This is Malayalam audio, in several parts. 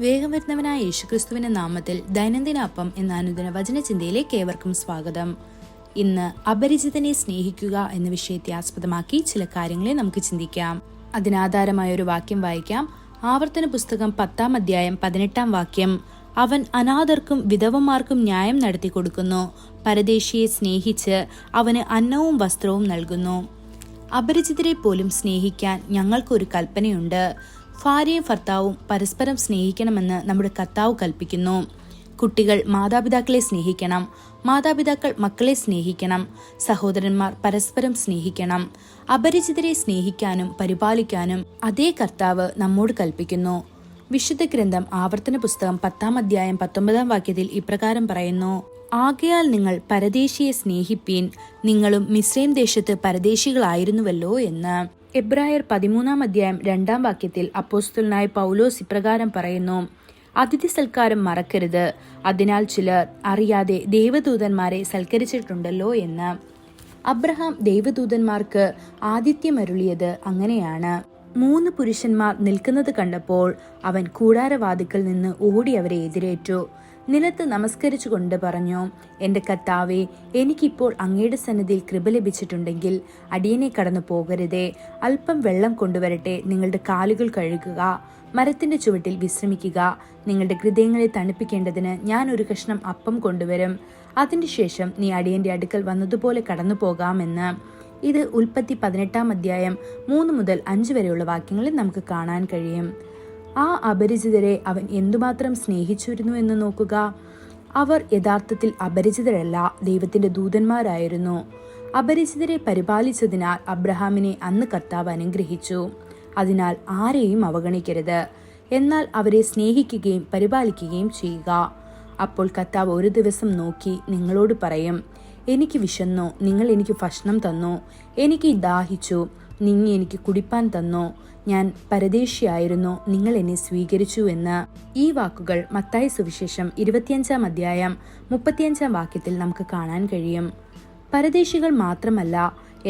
വേഗം വരുന്നവനായ യേശുക്രിസ്തുവിന്റെ നാമത്തിൽ ദൈനംദിന അപ്പം എന്ന അനുദിന വചനചിന്തയിലേക്ക് ഏവർക്കും സ്വാഗതം. ഇന്ന് അപരിചിതനെ സ്നേഹിക്കുക എന്ന വിഷയത്തെ ആസ്പദമാക്കി ചില കാര്യങ്ങളെ നമുക്ക് ചിന്തിക്കാം. അതിനാധാരമായ ഒരു വാക്യം വായിക്കാം. ആവർത്തന പുസ്തകം 10-ാം അധ്യായം 18-ാം വാക്യം. അവൻ അനാഥർക്കും വിധവമാർക്കും ന്യായം നടത്തി കൊടുക്കുന്നു, പരദേശിയെ സ്നേഹിച്ച് അവന് അന്നവും വസ്ത്രവും നൽകുന്നു. അപരിചിതരെ പോലും സ്നേഹിക്കാൻ ഞങ്ങൾക്കൊരു കൽപ്പനയുണ്ട്. ഭാര്യയും ഭർത്താവും പരസ്പരം സ്നേഹിക്കണമെന്ന് നമ്മുടെ കർത്താവ് കൽപ്പിക്കുന്നു. കുട്ടികൾ മാതാപിതാക്കളെ സ്നേഹിക്കണം, മാതാപിതാക്കൾ മക്കളെ സ്നേഹിക്കണം, സഹോദരന്മാർ പരസ്പരം സ്നേഹിക്കണം. അപരിചിതരെ സ്നേഹിക്കാനും പരിപാലിക്കാനും അതേ കർത്താവ് നമ്മോട് കൽപ്പിക്കുന്നു. വിശുദ്ധ ഗ്രന്ഥം ആവർത്തന പുസ്തകം 10-ാം അധ്യായം 19-ാം വാക്യത്തിൽ ഇപ്രകാരം പറയുന്നു: ആകയാൽ നിങ്ങൾ പരദേശിയെ സ്നേഹിപ്പീൻ, നിങ്ങളും മിസ്രൈം ദേശത്ത് പരദേശികളായിരുന്നുവല്ലോ എന്ന്. എബ്രായർ 13-ാം അധ്യായം 2-ാം വാക്യത്തിൽ അപ്പോസ്തലനായ പൗലോസ് ഇപ്രകാരം പറയുന്നു: അതിഥി സൽക്കാരം മറക്കരുത്, അതിനാൽ ചിലർ അറിയാതെ ദൈവദൂതന്മാരെ സൽക്കരിച്ചിട്ടുണ്ടല്ലോ എന്ന്. അബ്രഹാം ദൈവദൂതന്മാർക്ക് ആതിഥ്യമരുളിയത് അങ്ങനെയാണ്. 3 പുരുഷന്മാർ നിൽക്കുന്നത് കണ്ടപ്പോൾ അവൻ കൂടാരവാതിക്കൽ നിന്ന് ഓടി അവരെ എതിരേറ്റു. നിലത്ത് നമസ്കരിച്ചുകൊണ്ട് പറഞ്ഞു: എന്റെ കർത്താവേ, എനിക്കിപ്പോൾ അങ്ങയുടെ സന്നിധിയിൽ കൃപ ലഭിച്ചിട്ടുണ്ടെങ്കിൽ അടിയനെ കടന്നു പോകരുതേ. അല്പം വെള്ളം കൊണ്ടുവരട്ടെ, നിങ്ങളുടെ കാലുകൾ കഴുകുക, മരത്തിന്റെ ചുവട്ടിൽ വിശ്രമിക്കുക. നിങ്ങളുടെ ഹൃദയങ്ങളെ തണുപ്പിക്കേണ്ടതിന് ഞാൻ ഒരു കഷ്ണം അപ്പം കൊണ്ടുവരും. അതിന്റെ ശേഷം നീ അടിയന്റെ അടുക്കൽ വന്നതുപോലെ കടന്നു പോകാമെന്ന്. ഇത് ഉൽപ്പത്തി 18-ാം അധ്യായം 3 മുതൽ 5 വരെയുള്ള വാക്യങ്ങളിൽ നമുക്ക് കാണാൻ കഴിയും. ആ അപരിചിതരെ അവൻ എന്തുമാത്രം സ്നേഹിച്ചിരുന്നു എന്ന് നോക്കുക. അവർ യഥാർത്ഥത്തിൽ അപരിചിതരല്ല, ദൈവത്തിന്റെ ദൂതന്മാരായിരുന്നു. അപരിചിതരെ പരിപാലിച്ചതിനാൽ അബ്രഹാമിനെ അന്ന് കർത്താവ് അനുഗ്രഹിച്ചു. അതിനാൽ ആരെയും അവഗണിക്കരുത്, എന്നാൽ അവരെ സ്നേഹിക്കുകയും പരിപാലിക്കുകയും ചെയ്യുക. അപ്പോൾ കർത്താവ് ഒരു ദിവസം നോക്കി നിങ്ങളോട് പറയും: എനിക്ക് വിശന്നു, നിങ്ങൾ എനിക്ക് ഭക്ഷണം തന്നു. എനിക്ക് ദാഹിച്ചു, നിങ്ങൾ എനിക്ക് കുടിപ്പാൻ തന്നു. ഞാൻ പരദേശിയായിരുന്നു, നിങ്ങൾ എന്നെ സ്വീകരിച്ചു എന്ന്. ഈ വാക്കുകൾ മത്തായി സുവിശേഷം 25-ാം അധ്യായം 35-ാം വാക്യത്തിൽ നമുക്ക് കാണാൻ കഴിയും. പരദേശികൾ മാത്രമല്ല,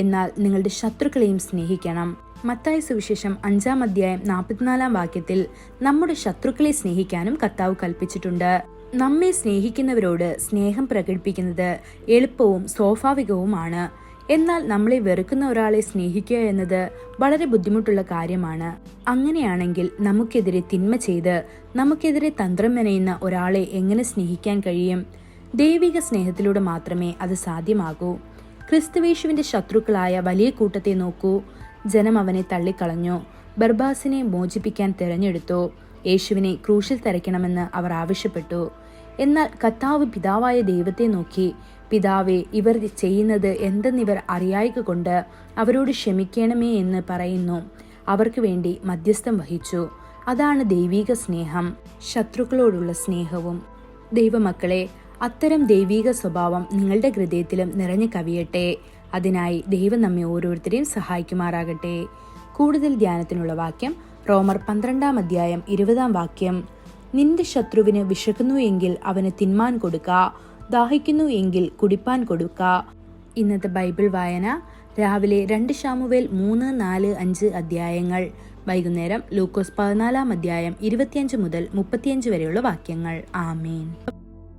എന്നാൽ നിങ്ങളുടെ ശത്രുക്കളെയും സ്നേഹിക്കണം. മത്തായി സുവിശേഷം 5-ാം അധ്യായം 44-ാം വാക്യത്തിൽ നമ്മുടെ ശത്രുക്കളെ സ്നേഹിക്കാനും കർത്താവ് കൽപ്പിച്ചിട്ടുണ്ട്. നമ്മെ സ്നേഹിക്കുന്നവരോട് സ്നേഹം പ്രകടിപ്പിക്കുന്നത് എളുപ്പവും സ്വാഭാവികവുമാണ്. എന്നാൽ നമ്മളെ വെറുക്കുന്ന ഒരാളെ സ്നേഹിക്കുക എന്നത് വളരെ ബുദ്ധിമുട്ടുള്ള കാര്യമാണ്. അങ്ങനെയാണെങ്കിൽ നമുക്കെതിരെ തിന്മ ചെയ്ത് നമുക്കെതിരെ തന്ത്രം മെനയുന്ന ഒരാളെ എങ്ങനെ സ്നേഹിക്കാൻ കഴിയും? ദൈവിക സ്നേഹത്തിലൂടെ മാത്രമേ അത് സാധ്യമാകൂ. ക്രിസ്തുവേശുവിന്റെ ശത്രുക്കളായ വലിയ കൂട്ടത്തെ നോക്കൂ. ജനം അവനെ തള്ളിക്കളഞ്ഞു, ബർബാസിനെ മോചിപ്പിക്കാൻ തിരഞ്ഞെടുത്തു. യേശുവിനെ ക്രൂശിൽ തറയ്ക്കണമെന്ന് അവർ ആവശ്യപ്പെട്ടു. എന്നാൽ കർത്താവ് പിതാവായ ദൈവത്തെ നോക്കി: പിതാവേ, ഇവർ ചെയ്യുന്നത് എന്തെന്നിവർ അറിയായ്ക കൊണ്ട് അവരോട് ക്ഷമിക്കണമേ എന്ന് പറയുന്നു. അവർക്ക് വേണ്ടി മധ്യസ്ഥം വഹിച്ചു. അതാണ് ദൈവിക സ്നേഹം, ശത്രുക്കളോടുള്ള സ്നേഹവും. ദൈവമക്കളെ, അത്തരം ദൈവിക സ്വഭാവം നിങ്ങളുടെ ഹൃദയത്തിലും നിറഞ്ഞു കവിയട്ടെ. അതിനായി ദൈവം നമ്മെ ഓരോരുത്തരെയും സഹായിക്കുമാറാകട്ടെ. കൂടുതൽ ധ്യാനത്തിനുള്ള വാക്യം റോമർ 12-ാം അധ്യായം 20-ാം വാക്യം. നിന്റെ ശത്രുവിന് വിശക്കുന്നു എങ്കിൽ അവന് തിന്മാൻ കൊടുക്ക, ദാഹിക്കുന്നു എങ്കിൽ കുടിപ്പാൻ കൊടുക്ക. ഇന്നത്തെ ബൈബിൾ വായന: രാവിലെ 2 ശമൂവേൽ 3, 4, 5 അധ്യായങ്ങൾ. വൈകുന്നേരം ലൂക്കോസ് 14-ാം അധ്യായം 25 മുതൽ 35 വരെയുള്ള വാക്യങ്ങൾ. ആമേൻ.